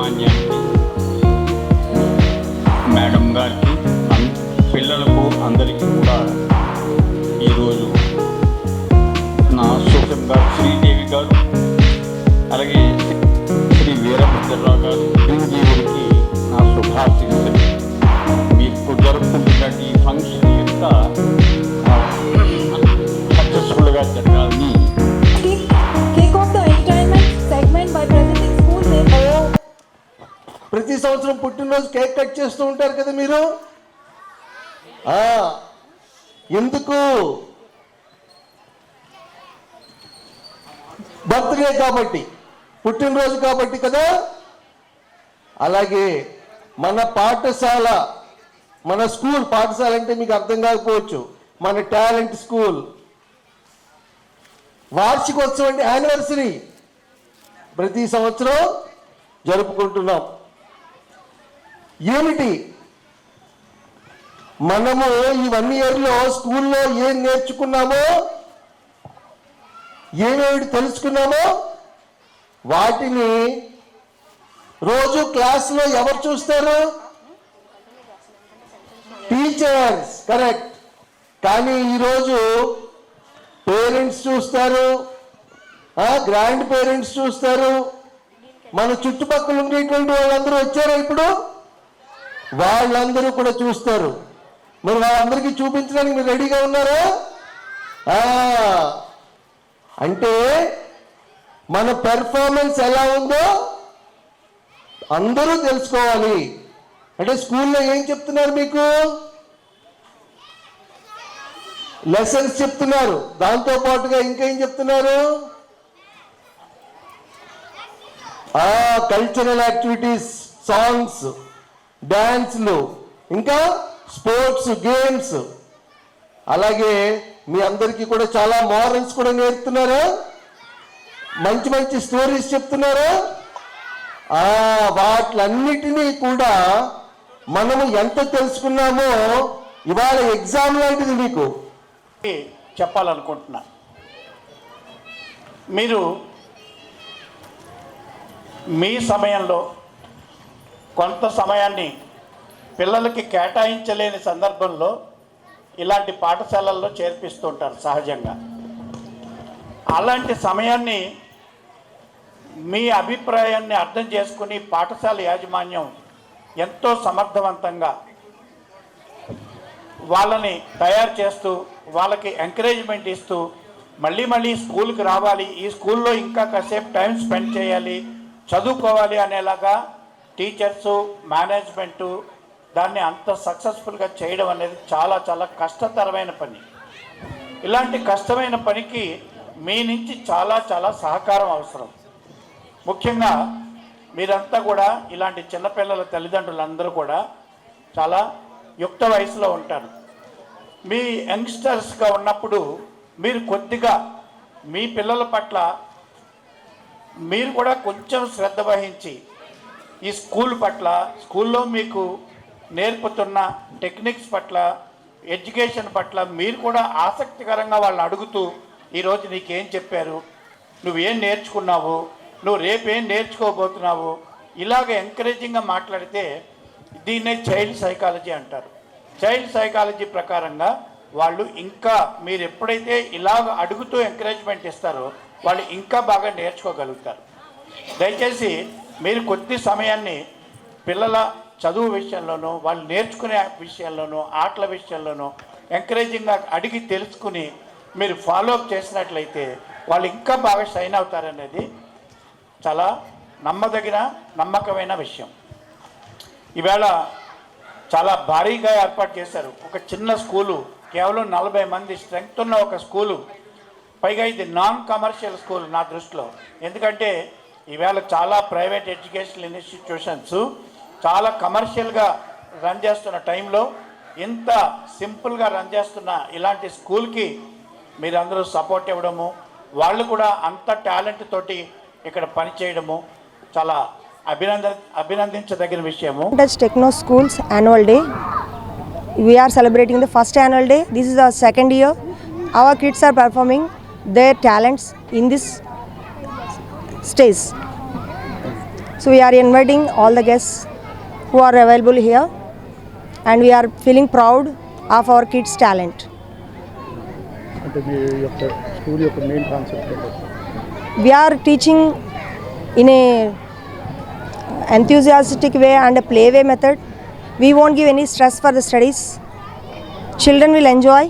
యాజమాన్యానికి, మేడం గారికి, పిల్లలకు అందరికీ కూడా ఈరోజు నా సోషం గారు, శ్రీదేవి గారు, అలాగే శ్రీ వీరభద్రరావు గారు, శ్రీదేవుడికి నా శుభాశీస్సులు. మీకు జరుపుకుంటున్నట్టు ఈ ఫంక్షన్ ఎంత సక్సెస్ఫుల్గా జరగాలని. ప్రతి సంవత్సరం పుట్టినరోజు కేక్ కట్ చేస్తూ ఉంటారు కదా మీరు. ఎందుకు? బర్త్డే కాబట్టి, పుట్టినరోజు కాబట్టి కదా. అలాగే మన పాఠశాల, మన స్కూల్, పాఠశాల అంటే మీకు అర్థం కాకపోవచ్చు, మన టాలెంట్ స్కూల్ వార్షికోత్సవం అంటే యానివర్సరీ ప్రతి సంవత్సరం జరుపుకుంటున్నాం. యూనిటీ, మనము ఈ 1 ఇయర్లో స్కూల్లో ఏం నేర్చుకున్నామో, ఏమేమి తెలుసుకున్నామో వాటిని రోజు క్లాస్లో ఎవరు చూస్తారు? టీచర్స్. కరెక్ట్. కానీ ఈరోజు పేరెంట్స్ చూస్తారు, గ్రాండ్ పేరెంట్స్ చూస్తారు, మన చుట్టుపక్కల ఉండేటువంటి వాళ్ళందరూ వచ్చారు ఇప్పుడు, వాళ్ళందరూ కూడా చూస్తారు. మరి వాళ్ళందరికీ చూపించడానికి మీరు రెడీగా ఉన్నారా? అంటే మన పెర్ఫార్మెన్స్ ఎలా ఉందో అందరూ తెలుసుకోవాలి. అంటే స్కూల్లో ఏం చెప్తున్నారు మీకు? లెసన్స్ చెప్తున్నారు. దాంతో పాటుగా ఇంకేం చెప్తున్నారు? కల్చరల్ యాక్టివిటీస్, సాంగ్స్, డాన్స్లు, ఇంకా స్పోర్ట్స్, గేమ్స్. అలాగే మీ అందరికీ కూడా చాలా మోరల్స్ కూడా నేర్పుతున్నారా? మంచి మంచి స్టోరీస్ చెప్తున్నారా? వాటిలన్నిటినీ కూడా మనము ఎంత తెలుసుకున్నామో ఇవాళ ఎగ్జామ్ లాంటిది మీకు చెప్పాలనుకుంటున్నా. మీరు మీ సమయంలో కొంత సమయాన్ని పిల్లలకి కేటాయించలేని సందర్భంలో ఇలాంటి పాఠశాలల్లో చేర్పిస్తుంటారు సహజంగా. అలాంటి సమయాన్ని మీ అభిప్రాయాన్ని అర్థం చేసుకుని పాఠశాల యాజమాన్యం ఎంతో సమర్థవంతంగా వాళ్ళని తయారు చేస్తూ, వాళ్ళకి ఎంకరేజ్మెంట్ ఇస్తూ, మళ్ళీ మళ్ళీ స్కూల్కి రావాలి, ఈ స్కూల్లో ఇంకా కాసేపు టైం స్పెండ్ చేయాలి, చదువుకోవాలి అనేలాగా టీచర్సు, మేనేజ్మెంటు దాన్ని అంత సక్సెస్ఫుల్గా చేయడం అనేది చాలా చాలా కష్టతరమైన పని. ఇలాంటి కష్టమైన పనికి మీ నుంచి చాలా చాలా సహకారం అవసరం. ముఖ్యంగా మీరంతా కూడా ఇలాంటి చిన్నపిల్లల తల్లిదండ్రులందరూ కూడా చాలా యుక్త వయసులో ఉంటారు. మీ యంగ్స్టర్స్గా ఉన్నప్పుడు మీరు కొద్దిగా మీ పిల్లల పట్ల మీరు కూడా కొంచెం శ్రద్ధ వహించి ఈ స్కూల్ పట్ల, స్కూల్లో మీకు నేర్పుతున్న టెక్నిక్స్ పట్ల, ఎడ్యుకేషన్ పట్ల మీరు కూడా ఆసక్తికరంగా వాళ్ళని అడుగుతూ, ఈరోజు నీకేం చెప్పారు, నువ్వేం నేర్చుకున్నావు, నువ్వు రేపేం నేర్చుకోబోతున్నావు, ఇలాగ ఎంకరేజింగ్గా మాట్లాడితే దీన్నే చైల్డ్ సైకాలజీ అంటారు. చైల్డ్ సైకాలజీ ప్రకారంగా వాళ్ళు ఇంకా మీరు ఎప్పుడైతే ఇలాగ అడుగుతూ ఎంకరేజ్మెంట్ ఇస్తారో వాళ్ళు ఇంకా బాగా నేర్చుకోగలుగుతారు. దయచేసి మీరు కొద్ది సమయాన్ని పిల్లల చదువు విషయంలోనూ, వాళ్ళు నేర్చుకునే విషయంలోనూ, ఆటల విషయంలోనూ ఎంకరేజింగ్గా అడిగి తెలుసుకుని మీరు ఫాలోఅప్ చేసినట్లయితే వాళ్ళు ఇంకా బాగా షైన్ అవుతారనేది చాలా నమ్మకమైన విషయం. ఈవేళ చాలా భారీగా ఏర్పాటు చేశారు. ఒక చిన్న స్కూలు, కేవలం 40 మంది స్ట్రెంగ్త్ ఉన్న ఒక స్కూలు, పైగా ఇది నాన్ కమర్షియల్ స్కూల్ నా దృష్టిలో. ఎందుకంటే ఈవేళ చాలా ప్రైవేట్ ఎడ్యుకేషనల్ ఇన్స్టిట్యూషన్స్ చాలా కమర్షియల్గా రన్ చేస్తున్న టైంలో ఇంత సింపుల్గా రన్ చేస్తున్న ఇలాంటి స్కూల్కి మీరందరూ సపోర్ట్ ఇవ్వడము, వాళ్ళు కూడా అంత టాలెంట్ తోటి ఇక్కడ పనిచేయడము చాలా అభినందించదగిన విషయము. Techno Schools annual day. We are celebrating the first annual day. This is our second year. Our kids are performing their talents in this stage. So we are inviting all the guests who are available here, and we are feeling proud of our kids' talent. అంటే మీ యొక్క school యొక్క main concept We are teaching in a enthusiastic way and a play way method. We won't give any stress for the studies. Children will enjoy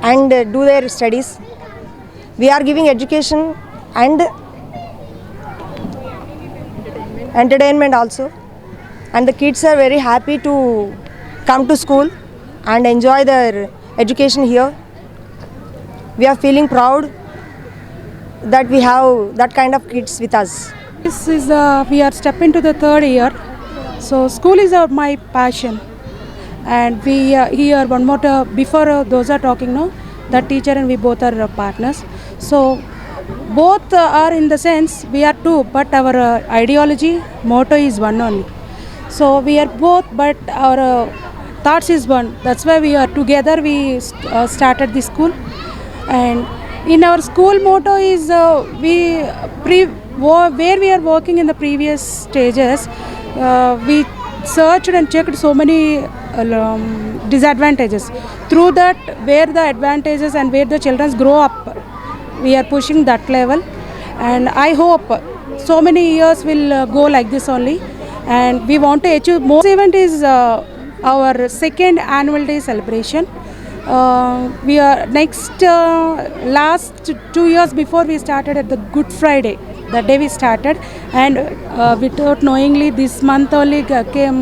and do their studies. We are giving education and entertainment also, and the kids are very happy to come to school and enjoy their education here. We are feeling proud that we have that kind of kids with us. This is we are stepping to the third year, so school is my passion, and we here one more before those are talking no, that teacher and we both are partners. So both are in the sense we are two, but our ideology motto is one only. So we are both, but our thoughts is one. That's why we are together. We started the school, and in our school motto is where we are working in the previous stages, we searched and checked so many disadvantages. Through that, where the advantages and where the children grow up, we are pushing that level, and I hope so many years will go like this only, and we want to achieve more. This event is our second annual day celebration. We are next last 2 years before we started at the Good Friday. That day we started, and without knowingly this month only came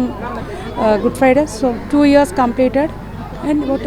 Good Friday. So 2 years completed, and what?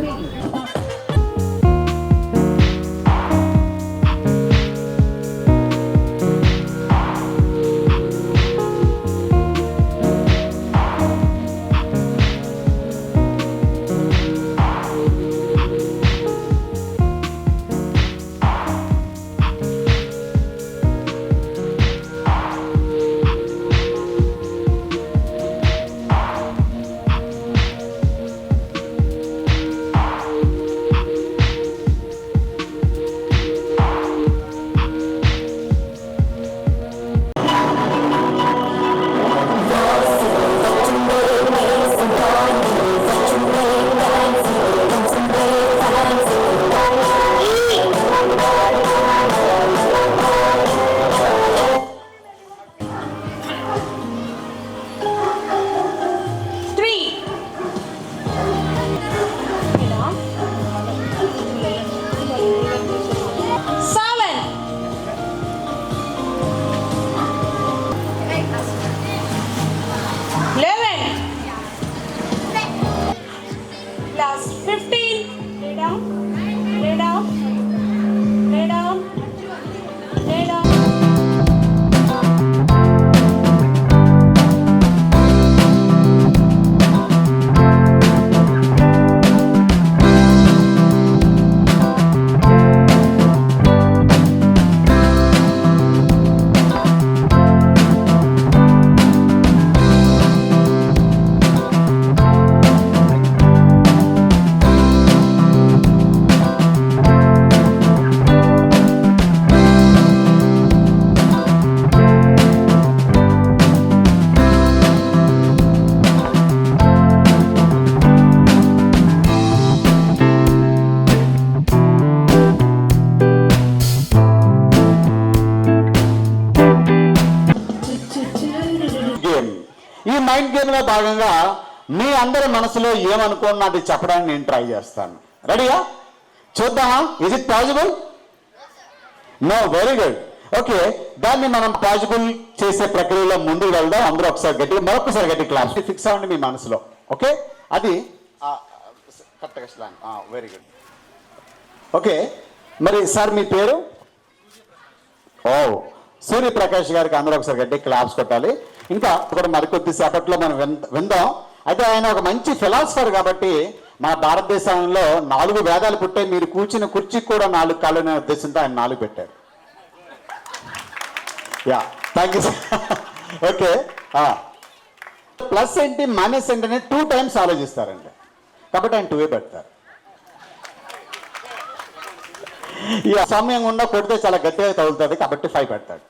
ఈ mind గేమ్లో భాగంగా మీ అందరి మనసులో ఏమనుకోండి అది చెప్పడానికి నేను try చేస్తాను. రెడీయా? చూద్దామా? Is it possible? No, very good. Okay, దాన్ని మనం పాసిబుల్ చేసే ప్రక్రియలో ముందుకు వెళ్దాం. అందరూ ఒకసారి గట్టిగా మరొకసారి గట్టి క్లాస్ ఫిక్స్ అవ్వండి మీ మనసులో. ఓకే, అది కరెక్ట్గా స్లాంగ్. Very good. ఓకే, మరి సార్ మీ పేరు? ఓ, సూర్యప్రకాష్ గారికి అందరూ ఒకసారి గట్టి క్లాప్స్ కొట్టాలి. ఇంకా కూడా మరికొద్ది సేపట్లో మనం విందాం. అయితే ఆయన ఒక మంచి ఫిలాసఫర్ కాబట్టి మన భారతదేశంలో 4 వేదాలు పుట్టే, మీరు కూర్చున్న కుర్చీకి కూడా 4 కాళ్ళు అనే ఉద్దేశంతో ఆయన 4 పెట్టారు. Yeah, thank you sir. Okay, plus ఏంటి మైనస్ ఏంటి 2 టైమ్స్ ఆలోచిస్తారండి, కాబట్టి ఆయన 2 పెడతారు. ఈ సమయం గుండా కొడితే చాలా గట్టిగా తగులుతుంది కాబట్టి 5 పెడతాడు.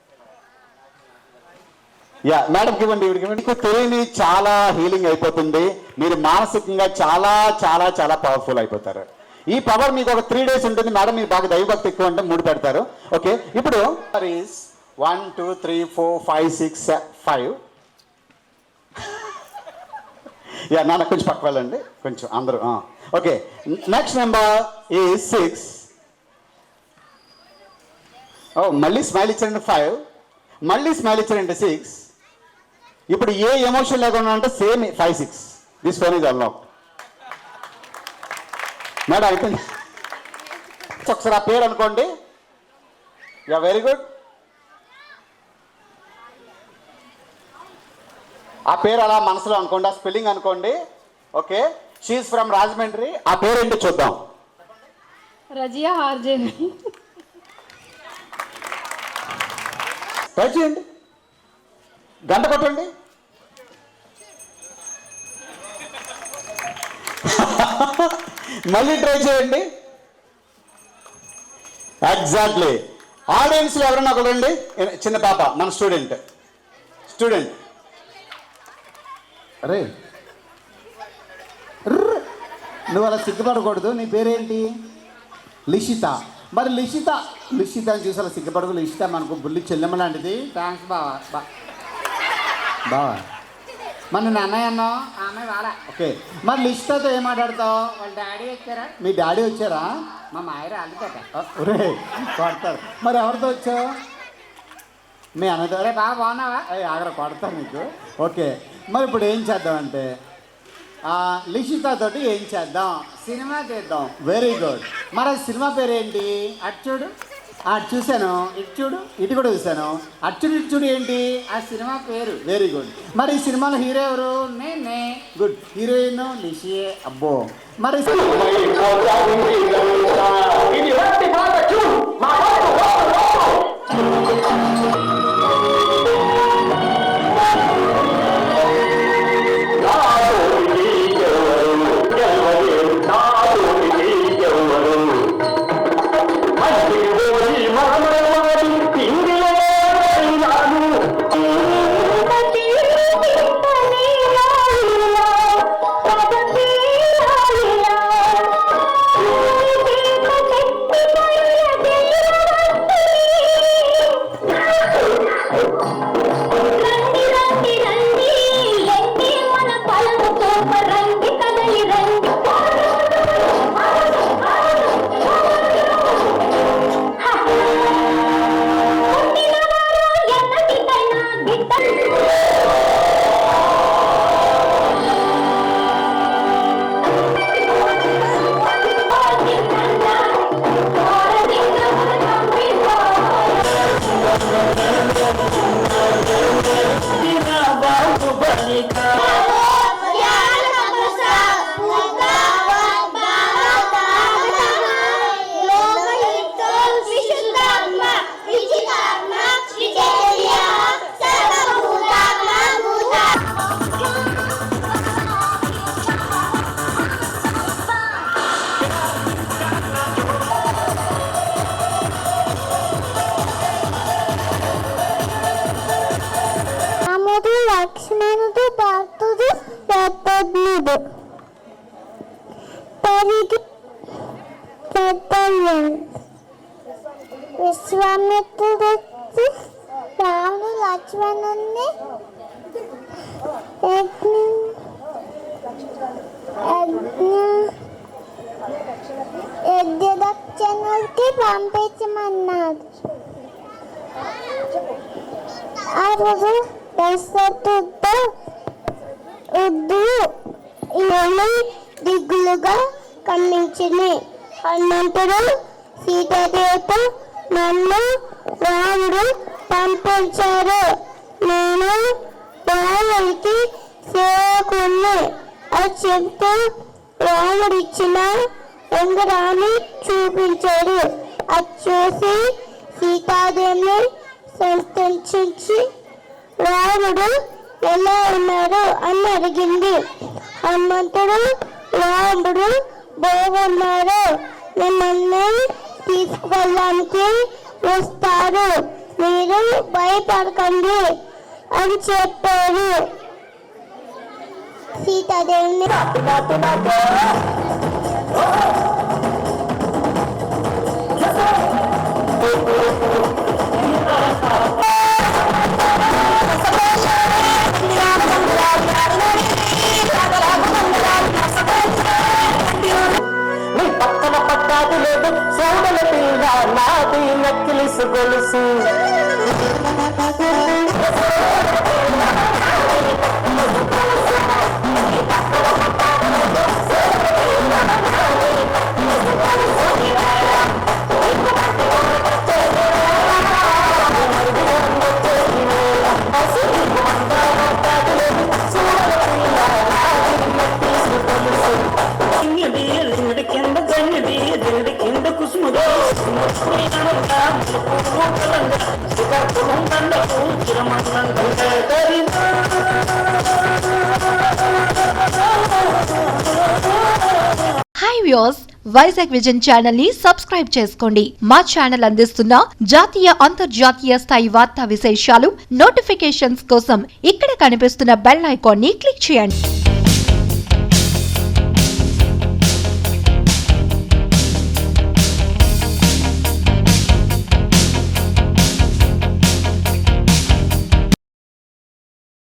యా మేడంకి ఇవ్వండి, మీకు తెలియని చాలా హీలింగ్ అయిపోతుంది. మీరు మానసికంగా చాలా చాలా చాలా పవర్ఫుల్ అయిపోతారు. ఈ పవర్ మీకు ఒక 3 days ఉంటుంది మేడం. మీరు బాగా దైవభక్తి ఎక్కువ అంటే 3 పెడతారు. ఓకే, ఇప్పుడు 1 2 3 4 5 6 5. యా నాన్న కొంచెం పక్క వెళ్ళండి, కొంచెం అందరూ. Okay, next number is 6. మళ్ళీ స్మైల్ ఇచ్చారంటే 5, మళ్ళీ స్మైల్ ఇచ్చారంటే 6. ఇప్పుడు ఏ ఎమోషన్ లేకుండా అంటే same 5 6. This phone is unlock. Madam అయిపోయింది. ఒకసారి ఆ పేరు అనుకోండి. Yeah very good. ఆ పేరు అలా మనసులో అనుకోండి, ఆ స్పెల్లింగ్ అనుకోండి. Okay, she is from Rajahmundry. ఆ పేరు ఏంటో చూద్దాం. రజియా ఆర్జే. ట్రై చేయండి, గంట కొట్టండి. మళ్ళీ ట్రై చేయండి. ఎగ్జాక్ట్లీ. ఆడియన్స్లో ఎవరన్నా ఒకరండి, చిన్న పాప, మన స్టూడెంట్. అరే నువ్వు అలా సిగ్గుపడకూడదు. నీ పేరేంటి? లిషిత. మరి లిషిత అని చూసి అలా సిగ్గుపడకు. లిషిత మనకు బుల్లి చెల్లెమ్మ లాంటిది. థ్యాంక్స్ బావా. మరి నేను అన్నయ్య అన్నావు, ఆమె వాళ్ళ. ఓకే, మరి లిషితతో ఏం మాట్లాడతావు? వాళ్ళ డాడీ వచ్చారా? మీ డాడీ వచ్చారా? మా మాయరా అల్లుతాట. ఒరే కొడతారు. మరి ఎవరితో వచ్చావు? మీ అన్నతో. రే బాగా బాగున్నావా? ఆగర కొడతాను నీకు. ఓకే, మరి ఇప్పుడు ఏం చేద్దామంటే లిషితతోటి ఏం చేద్దాం? సినిమా చేద్దాం. Very good. మరి ఆ సినిమా పేరు ఏంటి? అటు చూడు. అటు చూశాను, ఇటు చూడు, ఇటు కూడా చూశాను. అటు చూడు, ఇటు చూడు ఏంటి? ఆ సినిమా పేరు. Very good. మరి ఈ సినిమాలో హీరో ఎవరు? నేనే. గుడ్. హీరోయిన్ లిషియే. అబ్బో. మరి లక్ష్మణుడు భక్తుడు శతజ్ఞుడు విశ్వామిత్రుడు రాముడు లక్ష్మణుని యజ్ఞదక్షిణుడికి పంపించమన్నాడు. ఆ రోజు దశరథుడితో దిగులుగా కనిపించింది. హనుమంతుడు సీతాదేవితో నన్ను రాముడు పంపించారు, నేను రాముడికి సేవకుణ్ణి అని చెప్తూ రాముడు ఇచ్చిన ఉంగరాన్ని చూపించాడు. అది చూసి సీతాదేవిని సంతోషించి రాముడు ఎలా ఉన్నారు అని అడిగింది. హనుమంతుడు రాముడు బాగున్నారు, మిమ్మల్ని తీసుకువెళ్ళడానికి వస్తారు, మీరు భయపడకండి అని చెప్పారు. సీతాదేవిని పక్కన పట్టాది లేదు సోదల పిల్ల నాది నక్కిలిసు గొలుసు. Hi viewers, Vizag vision channel ని సబ్స్క్రైబ్ చేసుకోండి. మా ఛానల్ అందిస్తున్న జాతీయ అంతర్జాతీయ స్థాయి వార్తా విశేషాలు నోటిఫికేషన్స్ కోసం ఇక్కడ కనిపిస్తున్న బెల్ ఐకాన్ ని క్లిక్ చేయండి.